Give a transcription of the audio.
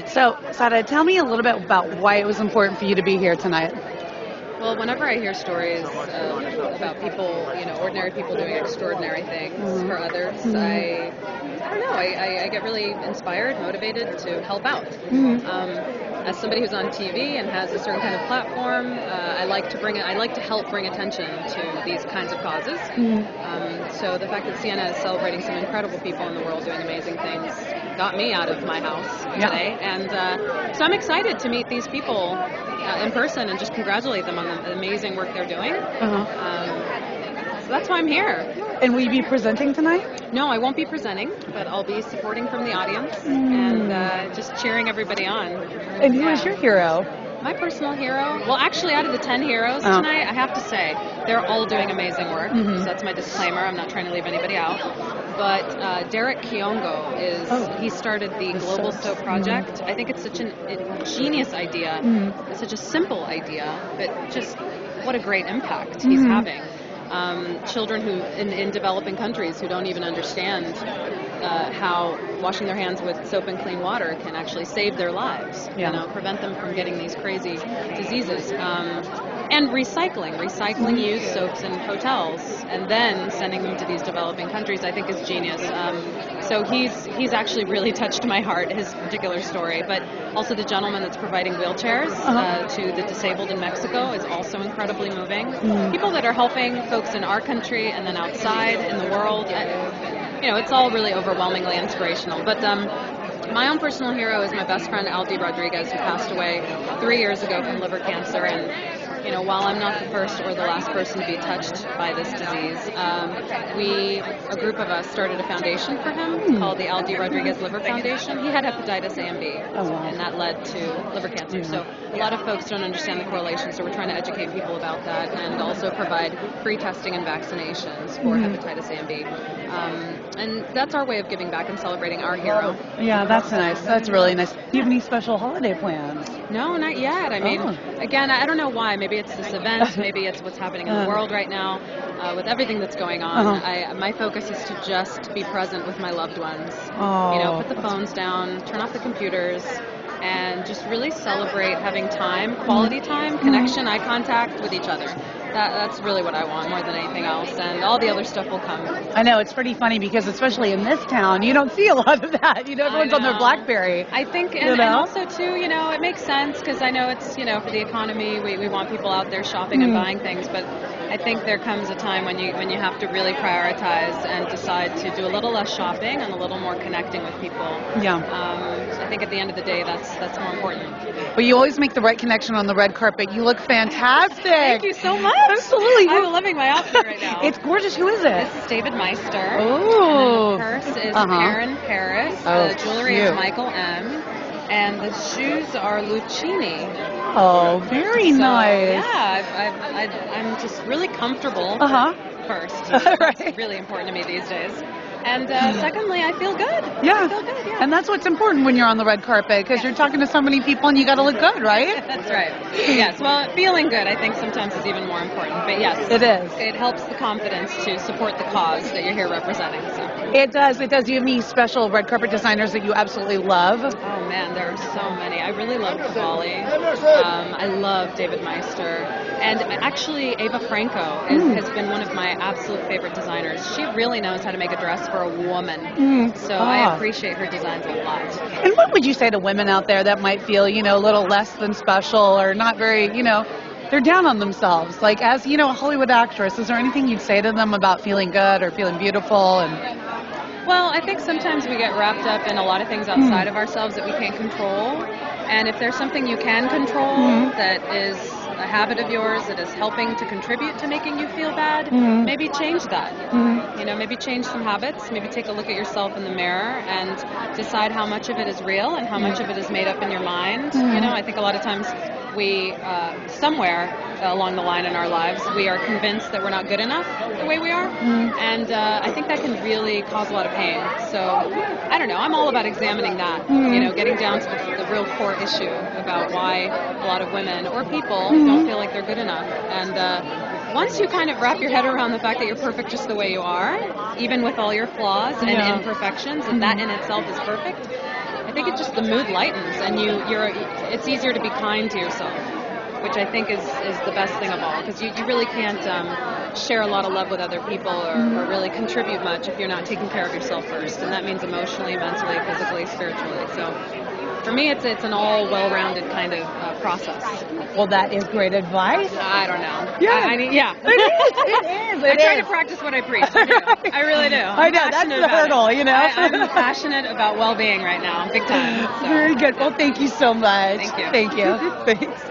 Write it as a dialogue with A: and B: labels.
A: So, Sara, tell me a little bit about why it was important for you to be here tonight.
B: Well, whenever I hear stories about people, ordinary people doing extraordinary things for others, I don't know, I get really inspired, motivated to help out. As somebody who's on TV and has a certain kind of platform, I like to help bring attention to these kinds of causes. So the fact that Siena is celebrating some incredible people in the world doing amazing things got me out of my house today, and so I'm excited to meet these people in person and just congratulate them on the amazing work they're doing. So that's why I'm here.
A: And will you be presenting tonight?
B: No, I won't be presenting, but I'll be supporting from the audience and just cheering everybody on.
A: And who is your hero?
B: My personal hero? Well, actually, out of the 10 heroes tonight, I have to say, they're all doing amazing work. So that's my disclaimer. I'm not trying to leave anybody out. But Derek Kiongo he started the Global Soap Project. I think it's such a genius idea. It's such a simple idea, but just what a great impact he's having. Children who in developing countries who don't even understand how washing their hands with soap and clean water can actually save their lives, prevent them from getting these crazy diseases. And recycling used soaps in hotels and then sending them to these developing countries, I think is genius. So he's actually really touched my heart, his particular story. But also the gentleman that's providing wheelchairs to the disabled in Mexico is also incredibly moving. People that are helping folks in our country and then outside in the world, it's all really overwhelmingly inspirational. But my own personal hero is my best friend Aldi Rodriguez, who passed away 3 years ago from liver cancer. And while I'm not the first or the last person to be touched by this disease, a group of us started a foundation for him called the Aldi Rodriguez Liver Foundation. He had hepatitis A and B, and that led to liver cancer. So a lot of folks don't understand the correlation, so we're trying to educate people about that and also provide free testing and vaccinations for hepatitis A and B. And that's our way of giving back and celebrating our hero.
A: Yeah, that's nice. That's really nice. Do you have any special holiday plans?
B: No, not yet. I mean, again, I don't know why. Maybe it's this event. Maybe it's what's happening in the world right now with everything that's going on. My focus is to just be present with my loved ones. Put the phones down, turn off the computers, and just really celebrate having time, quality time, connection, eye contact with each other. That's really what I want more than anything else, and all the other stuff will come.
A: I know, it's pretty funny because especially in this town, you don't see a lot of that. Everyone's on their BlackBerry.
B: I think, and also too, it makes sense because I know it's, for the economy, we want people out there shopping and buying things, but I think there comes a time when you have to really prioritize and decide to do a little less shopping and a little more connecting with people. I think at the end of the day, that's more important.
A: But you always make the right connection on the red carpet. You look fantastic.
B: Thank you so much.
A: Absolutely.
B: I'm loving my outfit right now.
A: It's gorgeous. Who is it?
B: This is David Meister.
A: Oh.
B: And the purse is Karen Paris. The jewelry is Michael M. And the shoes are Lucchini.
A: Oh, very nice.
B: Yeah, I'm just really comfortable first. That's really important to me these days. And secondly, I feel good.
A: Yeah.
B: I feel good, yeah.
A: And that's what's important when you're on the red carpet because you're talking to so many people and you got to look good, right?
B: That's right. Yes. Well, feeling good, I think sometimes is even more important. But yes,
A: it is.
B: It helps the confidence to support the cause that you're here representing. So.
A: It does. It does. Do you have any special red carpet designers that you absolutely love?
B: Oh man, there are so many. I really love Cavalli. I love David Meister, and actually Eva Franco has been one of my absolute favorite designers. She really knows how to make a dress for a woman. So I appreciate her designs a lot.
A: And what would you say to women out there that might feel, a little less than special or not very, they're down on themselves? Like as, a Hollywood actress, is there anything you'd say to them about feeling good or feeling beautiful?
B: Well, I think sometimes we get wrapped up in a lot of things outside of ourselves that we can't control. And if there's something you can control that is a habit of yours that is helping to contribute to making you feel bad, maybe change that. Maybe change some habits, maybe take a look at yourself in the mirror and decide how much of it is real and how much of it is made up in your mind. I think a lot of times we, somewhere along the line in our lives, we are convinced that we're not good enough the way we are. And I think that can really cause a lot of pain. So, I don't know, I'm all about examining that, getting down to the real core issue about why a lot of women or people don't feel like they're good enough. And once you kind of wrap your head around the fact that you're perfect just the way you are, even with all your flaws and imperfections, and that in itself is perfect, I think the mood lightens, and it's easier to be kind to yourself, which I think is the best thing of all, because you really can't share a lot of love with other people or really contribute much if you're not taking care of yourself first, and that means emotionally, mentally, physically, spiritually. So for me, it's an all well-rounded kind of process.
A: Well, that is great advice.
B: I don't know.
A: Yeah.
B: It is. I try to practice what I preach. I do. I really do.
A: I know, that's the hurdle, you know.
B: I'm passionate about well-being right now, big time. So.
A: Very good. Well, thank you so much.
B: Thank you.
A: Thank you. Thanks.